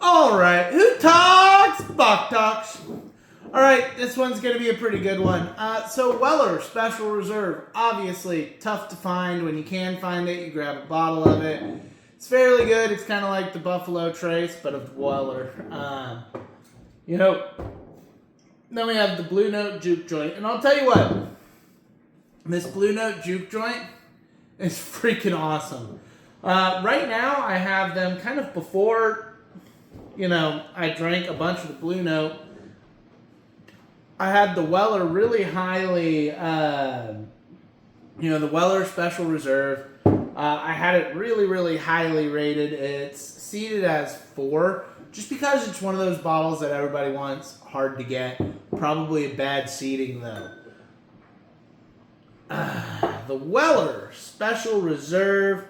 All right, who talks? Buck talks. All right, this one's going to be a pretty good one. So Weller Special Reserve, obviously tough to find. When you can find it, you grab a bottle of it. It's fairly good. It's kind of like the Buffalo Trace, but of Weller. Then we have the Blue Note Juke Joint. And I'll tell you what, this Blue Note Juke Joint is freaking awesome. Right now, I have them kind of before, I drank a bunch of the Blue Note. I had the Weller really highly, the Weller Special Reserve. I had it really, really highly rated. It's seated as 4, just because it's one of those bottles that everybody wants, hard to get. Probably a bad seating, though. The Weller Special Reserve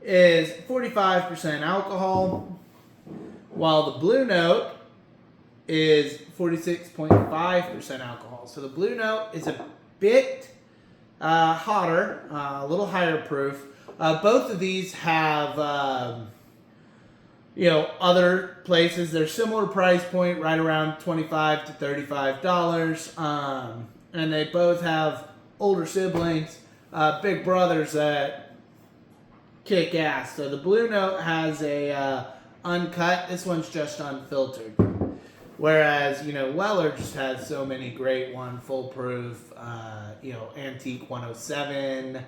is 45% alcohol, while the Blue Note is 46.5% alcohol. So the Blue Note is a bit hotter, a little higher proof. Both of these have, other places. They're similar price point, right around $25 to $35. And they both have older siblings, big brothers that kick ass. So the Blue Note has a uncut. This one's just unfiltered. Whereas, Weller just has so many great one, full proof, Antique 107,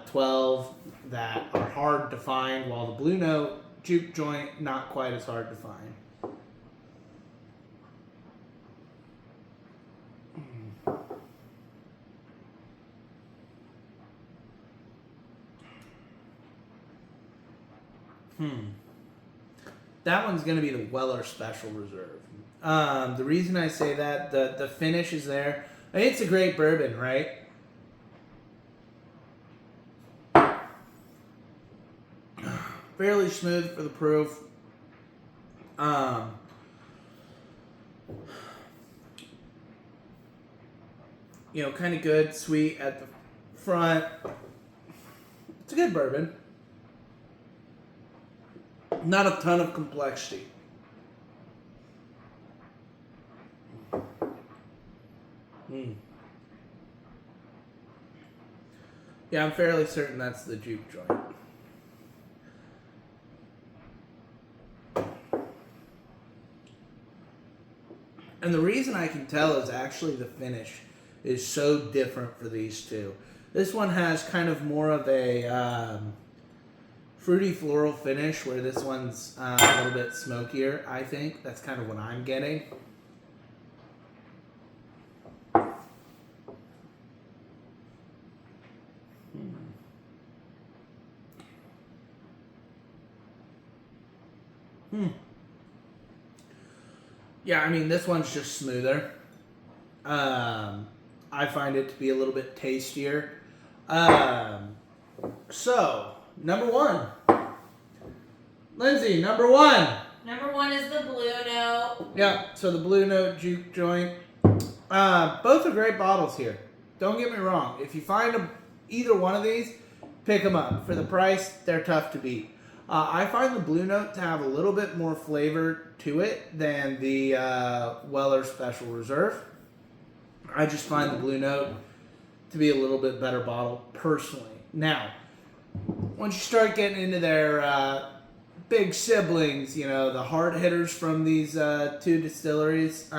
12 that are hard to find, while the Blue Note Juke Joint, not quite as hard to find. That one's going to be the Weller Special Reserve. The reason I say that, the finish is there. I mean, it's a great bourbon, right? Fairly smooth for the proof. Kind of good, sweet at the front. It's a good bourbon. Not a ton of complexity. Yeah, I'm fairly certain that's the Juke Joint. And the reason I can tell is actually the finish is so different for these two. This one has kind of more of a fruity floral finish, where this one's a little bit smokier, I think. That's kind of what I'm getting. Yeah, I mean, this one's just smoother. I find it to be a little bit tastier. So, number 1. Lindsay, number 1. Number 1 is the Blue Note. Yeah, so the Blue Note Juke Joint. Both are great bottles here. Don't get me wrong. If you find either one of these, pick them up. For the price, they're tough to beat. I find the Blue Note to have a little bit more flavor to it than the Weller Special Reserve. I just find the Blue Note to be a little bit better bottle, personally. Now, once you start getting into their big siblings, the hard hitters from these 2 distilleries,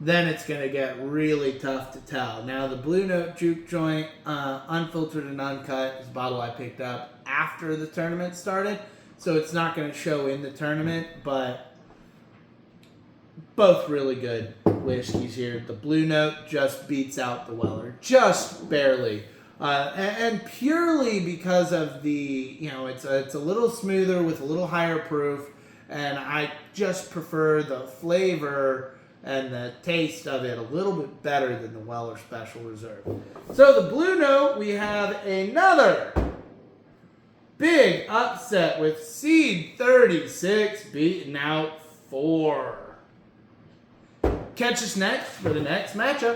then it's going to get really tough to tell. Now, the Blue Note Juke Joint, unfiltered and uncut, is a bottle I picked up after the tournament started, so it's not going to show in the tournament, but both really good whiskeys here. The Blue Note just beats out the Weller, just barely. And purely because of the, it's a little smoother with a little higher proof, and I just prefer the flavor and the taste of it a little bit better than the Weller Special Reserve. So the Blue Note, we have another big upset with Seed 36 beating out 4. Catch us next for the next matchup.